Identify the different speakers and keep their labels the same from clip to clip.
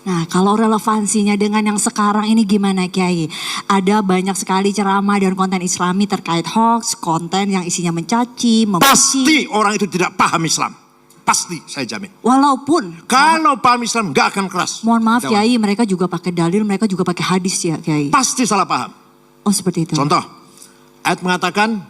Speaker 1: Nah, kalau relevansinya dengan yang sekarang ini gimana Kiai? Ada banyak sekali ceramah dan konten Islami terkait hoax, konten yang isinya mencaci, membenci.
Speaker 2: Pasti orang itu tidak paham Islam. Pasti, saya jamin.
Speaker 1: Walaupun
Speaker 2: kalau paham Islam gak akan keras.
Speaker 1: Mohon maaf Kiai, mereka juga pakai dalil, mereka juga pakai hadis ya Kiai.
Speaker 2: Pasti salah paham.
Speaker 1: Oh seperti itu.
Speaker 2: Contoh, ayat mengatakan,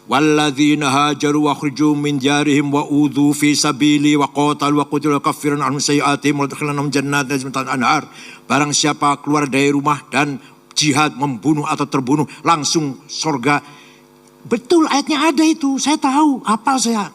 Speaker 2: walladzina hajaru wa khruju min diyarihim wa udhu fi sabili wa qatalu wa qutilu kaffiran anhum sayyi'atihim wa adkhilanahum jannatin tajri min tahtiha al-anhar. Barang siapa keluar dari rumah dan jihad, membunuh atau terbunuh, langsung surga. Betul, ayatnya ada itu, saya tahu, hafal saya.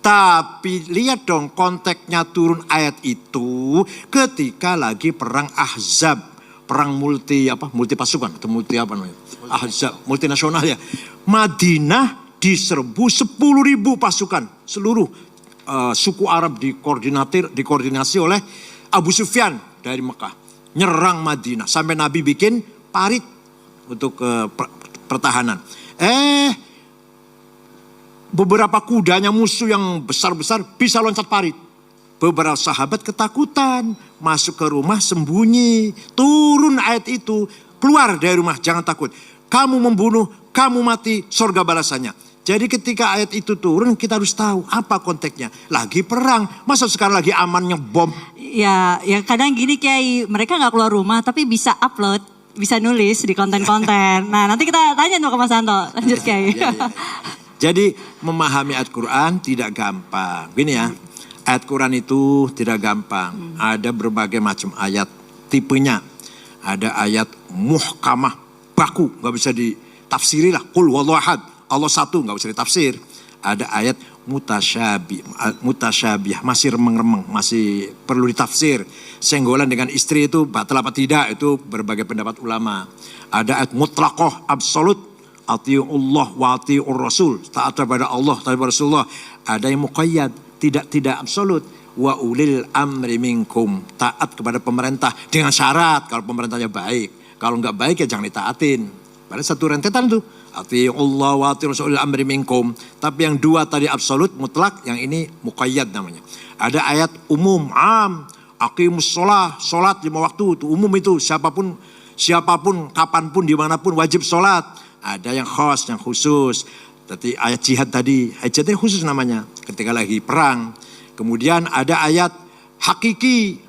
Speaker 2: Tapi lihat dong konteksnya turun ayat itu ketika lagi perang Ahzab, perang multi pasukan atau multi apa namanya? Ahzab, multinasional ya. Madinah diserbu 10.000 pasukan, seluruh suku Arab dikoordinasi oleh Abu Sufyan dari Mekah, nyerang Madinah sampai Nabi bikin parit untuk pertahanan. Beberapa kudanya musuh yang besar-besar bisa loncat parit. Beberapa sahabat ketakutan, masuk ke rumah sembunyi. Turun ayat itu, keluar dari rumah, jangan takut. Kamu membunuh, kamu mati, surga balasannya. Jadi ketika ayat itu turun, kita harus tahu apa konteksnya. Lagi perang, masa sekarang lagi amannya bom.
Speaker 1: Ya kadang gini Kiai, mereka gak keluar rumah tapi bisa upload, bisa nulis di konten-konten. Nah nanti kita tanya tuh ke Mas Santo, lanjut Kiai.
Speaker 2: Jadi memahami ayat Quran tidak gampang. Gini ya, ayat Quran itu tidak gampang. Ada berbagai macam ayat tipenya. Ada ayat muhkamah, baku, gak bisa ditafsiri lah. Qul huwallahu ahad, Allah satu, gak bisa ditafsir. Ada ayat mutasyabih, masih remeng-remeng, masih perlu ditafsir. Senggolan dengan istri itu batal apa tidak, itu berbagai pendapat ulama. Ada ayat mutlaqah, absolut. Atiullah wa atiur rasul, taat kepada Allah, taat kepada Rasulullah. Ada yang muqayyad, tidak absolut. Wa ulil amri minkum, taat kepada pemerintah dengan syarat kalau pemerintahnya baik. Kalau enggak baik ya jangan ditaatin. Pada satu rentetan tuh, atiullah wa atiur rasul ulil amri minkum. Tapi yang dua tadi absolut, mutlak, yang ini muqayyad namanya. Ada ayat umum, am, aqimus sholat, sholat 5 waktu, itu umum itu, siapapun, kapanpun, dimanapun wajib sholat. Ada yang khas, yang khusus. Tadi ayat jihad tadi, ayat jihad khusus namanya ketika lagi perang. Kemudian ada ayat hakiki,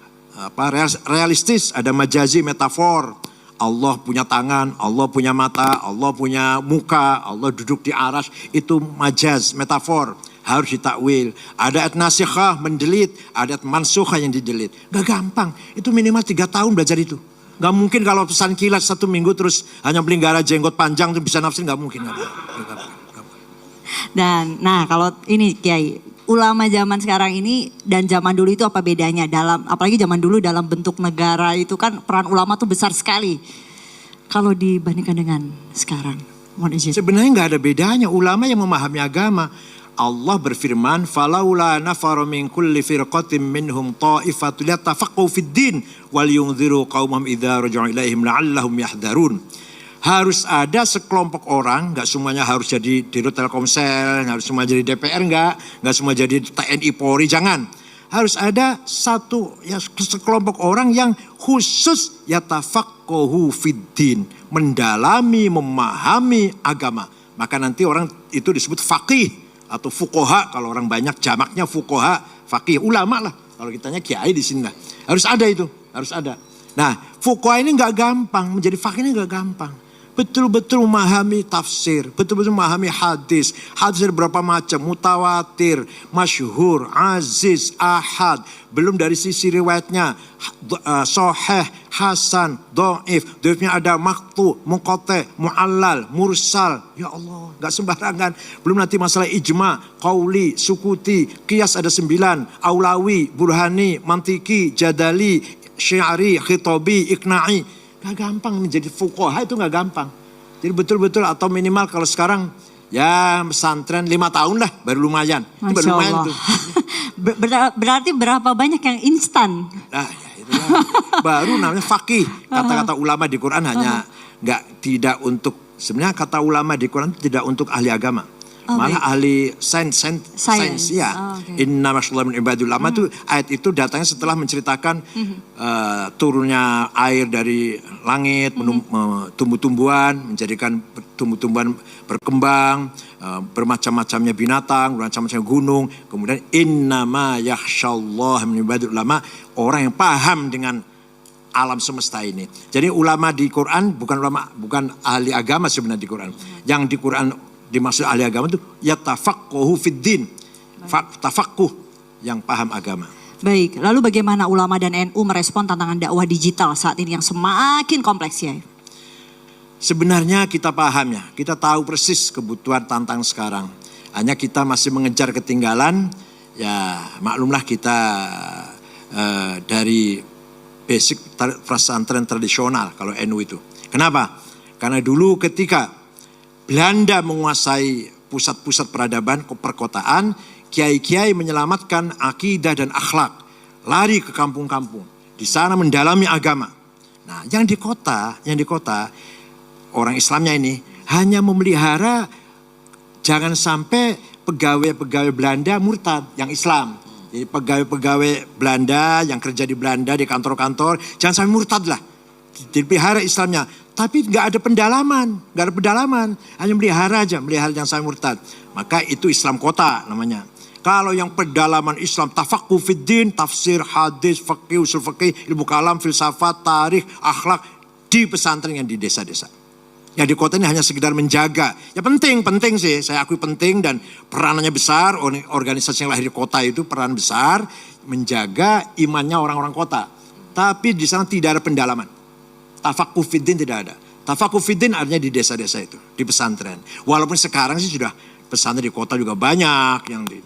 Speaker 2: realistis, ada majazi, metafor. Allah punya tangan, Allah punya mata, Allah punya muka, Allah duduk di arsy, itu majaz, metafor. Harus ditakwil. Ada ayat nasikhah, mendelit, ada ayat mansukhah yang didelit. Gak gampang, itu minimal 3 tahun belajar itu. Gak mungkin kalau pesan kilat 1 minggu terus hanya pelihara jenggot panjang tuh bisa nafsir, gak mungkin.
Speaker 1: Dan nah kalau ini Kiai, ulama zaman sekarang ini dan zaman dulu itu apa bedanya dalam, apalagi zaman dulu dalam bentuk negara itu kan peran ulama tuh besar sekali. Kalau dibandingkan dengan sekarang.
Speaker 2: Sebenarnya gak ada bedanya, ulama yang memahami agama. Allah berfirman, falaula nafaru min kulli firqatin minhum ta'ifatul yatafaqahu fid din wal yunziru qaumahum idza raja'u ilaihim la'allahum yahdharun. Harus ada sekelompok orang, enggak semuanya harus jadi Dirut Telkomsel, harus semua jadi DPR enggak semua jadi TNI Polri, jangan. Harus ada sekelompok orang yang khusus yatafaqahu fid din, mendalami, memahami agama. Maka nanti orang itu disebut faqih atau fuqaha, kalau orang banyak jamaknya fuqaha, faqih, ulama lah. Kalau kitanya kiai di sini lah. Harus ada itu, harus ada. Nah, fuqaha ini enggak gampang, menjadi faqih ini enggak gampang. Betul-betul memahami tafsir, betul-betul memahami hadis. Hadis ada berapa macam, mutawatir, masyhur, aziz, ahad. Belum dari sisi riwayatnya, sahih, hasan, dhaif. Dhaifnya ada maqtu, munqati, muallal, mursal. Ya Allah, gak sembarangan. Belum nanti masalah ijma, qauli, sukuti, qiyas ada 9. Aulawi, burhani, mantiki, jadali, syiari, khitabi, iqna'i. Gak gampang menjadi fuqaha, itu gak gampang. Jadi betul-betul atau minimal kalau sekarang ya pesantren 5 tahun lah baru lumayan. Itu baru lumayan tuh.
Speaker 1: Berarti berapa banyak yang instan?
Speaker 2: Nah ya itulah. Baru namanya faqih. Kata-kata ulama di Quran hanya tidak untuk, sebenarnya kata ulama di Quran tidak untuk ahli agama.
Speaker 1: Oh,
Speaker 2: malah
Speaker 1: baik.
Speaker 2: ahli sains ya.
Speaker 1: Oh, oke.
Speaker 2: Inna masyaallah min ibadil ulama itu ayat itu datangnya setelah menceritakan turunnya air dari langit, tumbuh-tumbuhan, menjadikan tumbuh-tumbuhan berkembang, bermacam-macamnya binatang, bermacam-macamnya gunung. Kemudian innama yakhsyallah min ibadil ulama, orang yang paham dengan alam semesta ini. Jadi ulama di Quran bukan ahli agama sebenarnya di Quran. Yang di Quran dimaksud ahli agama itu yatafaqquhu fid din. Tafaqquh, yang paham agama.
Speaker 1: Baik, lalu bagaimana ulama dan NU merespon tantangan dakwah digital saat ini yang semakin kompleks ya?
Speaker 2: Sebenarnya kita paham ya, kita tahu persis kebutuhan tantangan sekarang. Hanya kita masih mengejar ketinggalan, ya maklumlah kita dari basic pesantren tradisional kalau NU itu. Kenapa? Karena dulu ketika Belanda menguasai pusat-pusat peradaban perkotaan, kiai-kiai menyelamatkan akidah dan akhlak, lari ke kampung-kampung, di sana mendalami agama. Nah, yang di kota orang Islamnya ini hanya memelihara jangan sampai pegawai-pegawai Belanda murtad yang Islam. Jadi pegawai-pegawai Belanda yang kerja di Belanda di kantor-kantor jangan sampai murtad lah. Dipelihara Islamnya, tapi nggak ada pendalaman, hanya melihara jangan sampai murtad. Maka itu Islam kota namanya. Kalau yang pendalaman Islam, tafaqquh fid din, tafsir, hadis, fikih, usul fikih, ilmu kalam, filsafat, tarikh, akhlak di pesantren yang di desa-desa. Yang di kota ini hanya sekedar menjaga. Ya penting sih, saya akui penting dan peranannya besar. Organisasi yang lahir di kota itu peran besar menjaga imannya orang-orang kota. Tapi di sana tidak ada pendalaman. Tafaqquh fid din tidak ada. Tafaqquh fid din artinya di desa-desa itu, di pesantren. Walaupun sekarang sih sudah pesantren di kota juga banyak yang di